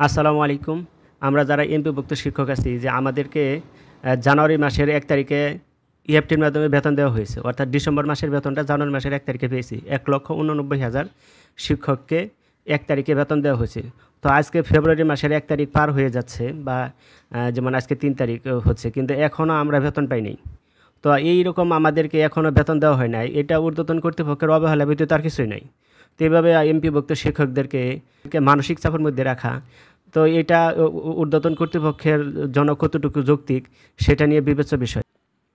আসসালামু আলাইকুম। আমরা যারা এমপিভুক্ত শিক্ষক আছি যে আমাদেরকে জানুয়ারি মাসের ১ তারিখে ইএফটির মাধ্যমে বেতন দেওয়া হয়েছে। অর্থাৎ ডিসেম্বর মাসের বেতনটা জানুয়ারি মাসের ১ তারিখে পেয়েছি। ১,৮৯,০০০ শিক্ষককে ১ তারিখে বেতন দেওয়া হয়েছে। তো আজকে ফেব্রুয়ারি মাসের ১ তারিখ পার হয়ে যাচ্ছে বা যেমন আজকে ৩ তারিখ হচ্ছে, কিন্তু এখনও আমরা বেতন পাইনি। তো এইরকম আমাদেরকে এখনও বেতন দেওয়া হয় নাই। এটা ঊর্ধ্বতন কর্তৃপক্ষের অবহেলা ব্যতীত আর কিছুই নাই। তো এভাবে এমপিভুক্ত শিক্ষকদেরকে মানসিক চাপের মধ্যে রাখা, তো এটা ঊর্ধ্বতন কর্তৃপক্ষের জন্য কতটুকু যৌক্তিক সেটা নিয়ে বিবেচ্য বিষয়।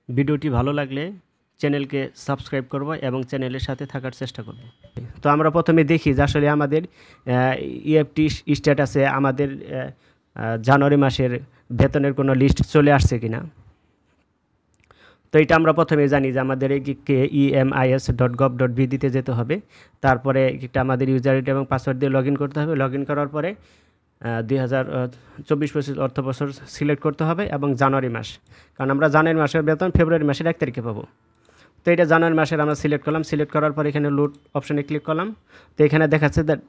ভিডিওটি ভালো লাগলে চ্যানেলকে সাবস্ক্রাইব করব এবং চ্যানেলের সাথে থাকার চেষ্টা করব। তো আমরা প্রথমে দেখি যে আসলে আমাদের ইএফটি স্ট্যাটাসে আমাদের জানুয়ারি মাসের বেতনের কোনো লিস্ট চলে আসছে কিনা। তো এটা আমরা প্রথমে জানি যে আমাদের emis.gov.bd-তে যেতে হবে। তারপরে একটা আমাদের ইউজার আইডি এবং পাসওয়ার্ড দিয়ে লগ ইন করতে হবে। লগ ইন করার পরে 2024-25 অর্থবছর সিলেক্ট করতে হবে এবং জানুয়ারি মাস, কারণ আমরা জানুয়ারি মাসের বেতন ফেব্রুয়ারি মাসের 1 তারিখে পাবো। তো এটা জানুয়ারি মাসের আমরা সিলেক্ট করলাম। সিলেক্ট করার পর এখানে লোড অপশানে ক্লিক করলাম। তো এখানে দেখাচ্ছে দ্যাট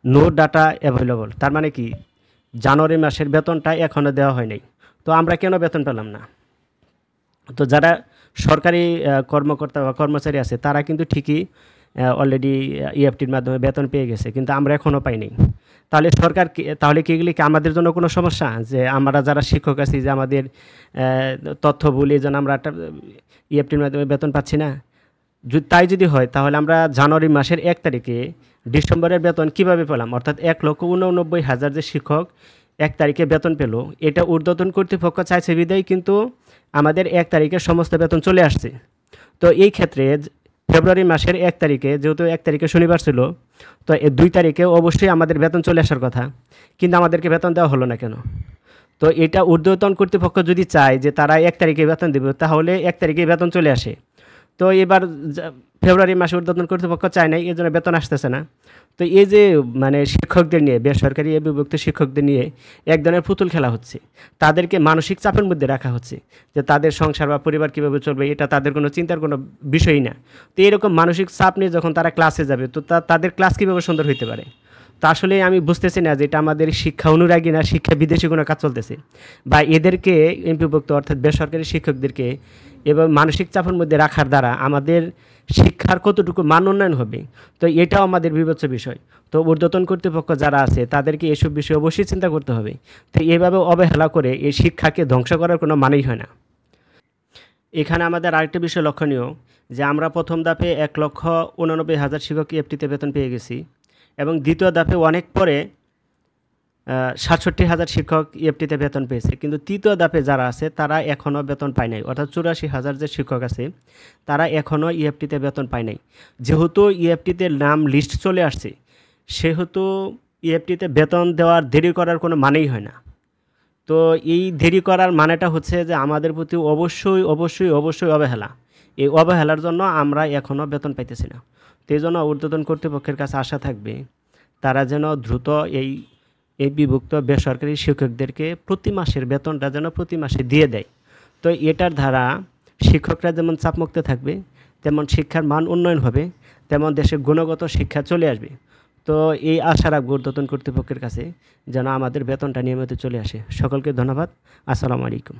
নো ডাটা অ্যাভেলেবল। তার মানে কি জানুয়ারি মাসের বেতনটা এখনও দেওয়া হয়নি। তো আমরা কেন বেতন পেলাম না? তো যারা সরকারি কর্মকর্তা বা কর্মচারী আছে তারা কিন্তু ঠিকই অলরেডি ইএফটির মাধ্যমে বেতন পেয়ে গেছে, কিন্তু আমরা এখনও পাইনি। তাহলে সরকার তাহলে কি এগুলি কি আমাদের জন্য কোনো সমস্যা, যে আমরা যারা শিক্ষক আছি যে আমাদের তথ্য বলি যেন আমরা একটা ইএফটির মাধ্যমে বেতন পাচ্ছি না? তাই যদি হয় তাহলে আমরা জানুয়ারি মাসের 1 তারিখে ডিসেম্বরের বেতন কিভাবে পেলাম? অর্থাৎ 1,89,000 যে শিক্ষক 1 তারিখে বেতন পেল, এটা ঊর্ধ্বতন কর্তৃপক্ষ চাইছে বিধায় কিন্তু আমাদের 1 তারিখে সমস্ত বেতন চলে আসছে। তো এই ক্ষেত্রে ফেব্রুয়ারি মাসের 1 তারিখে যেহেতু 1 তারিখে শনিবার ছিল, তো 2 তারিখে অবশ্যই আমাদের বেতন চলে আসার কথা, কিন্তু আমাদেরকে বেতন দেওয়া হলো না কেন? তো এটা ঊর্ধ্বতন কর্তৃপক্ষ যদি চায় যে তারা 1 তারিখে বেতন দেবে, তাহলে 1 তারিখে বেতন চলে আসে। তো এবার ফেব্রুয়ারি মাসে ঊর্ধ্বতন কর্তৃপক্ষ চায় নাই, এই জন্য বেতন আসতেছে না। তো এই যে মানে শিক্ষকদের নিয়ে, বেসরকারি বিভক্ত শিক্ষকদের নিয়ে এক ধরনের পুতুল খেলা হচ্ছে। তাদেরকে মানসিক চাপের মধ্যে রাখা হচ্ছে যে তাদের সংসার বা পরিবার কীভাবে চলবে এটা তাদের কোনো চিন্তার কোনো বিষয়ই না। তো এরকম মানসিক চাপ নিয়ে যখন তারা ক্লাসে যাবে, তো তাদের ক্লাস কীভাবে সুন্দর হইতে পারে? তো আসলে আমি বুঝতেছি না যে এটা আমাদের শিক্ষা অনুরাগী না শিক্ষা বিদেশি কোনো কাজ চলতেছে, বা এদেরকে এমপিভুক্ত অর্থাৎ বেসরকারি শিক্ষকদেরকে এবং মানসিক চাপের মধ্যে রাখার দ্বারা আমাদের শিক্ষার কতটুকু মান উন্নয়ন হবে, তো এটাও আমাদের বিবেচ্য বিষয়। তো ঊর্ধ্বতন কর্তৃপক্ষ যারা আছে তাদেরকে এসব বিষয়ে অবশ্যই চিন্তা করতে হবে। তো এভাবে অবহেলা করে এই শিক্ষাকে ধ্বংস করার কোনো মানেই হয় না। এখানে আমাদের আরেকটা বিষয় লক্ষণীয় যে আমরা প্রথম ধাপে 1,89,000 শিক্ষক ইএফটিতে বেতন পেয়ে গেছি, এবং দ্বিতীয় ধাপে অনেক পরে 67,000 শিক্ষক ইএফটিতে বেতন পেয়েছে, কিন্তু তৃতীয় ধাপে যারা আছে তারা এখনও বেতন পায় নাই। অর্থাৎ 84,000 যে শিক্ষক আছে তারা এখনও ইএফটিতে বেতন পায় নাই। যেহেতু ইএফটিতে নাম লিস্ট চলে আসছে, সেহেতু ইএফটিতে বেতন দেওয়ার দেরি করার কোনো মানেই হয় না। তো এই দেরি করার মানেটা হচ্ছে যে আমাদের প্রতি অবশ্যই অবশ্যই অবশ্যই অবহেলা। এই অবহেলার জন্য আমরা এখনও বেতন পাইতেছি না। তো এই জন্য ঊর্ধ্বতন কর্তৃপক্ষের কাছে আশা থাকবে তারা যেন দ্রুত এই বিভক্ত বেসরকারি শিক্ষকদেরকে প্রতি মাসের বেতনটা যেন প্রতি মাসে দিয়ে দেয়। তো এটার দ্বারা শিক্ষকরা যেমন চাপমুক্ত থাকবে, তেমন শিক্ষার মান উন্নয়ন হবে, তেমন দেশে গুণগত শিক্ষা চলে আসবে। তো এই আশা রাখব ঊর্ধ্বতন কর্তৃপক্ষের কাছে যেন আমাদের বেতনটা নিয়মিত চলে আসে। সকলকে ধন্যবাদ। আসসালামু আলাইকুম।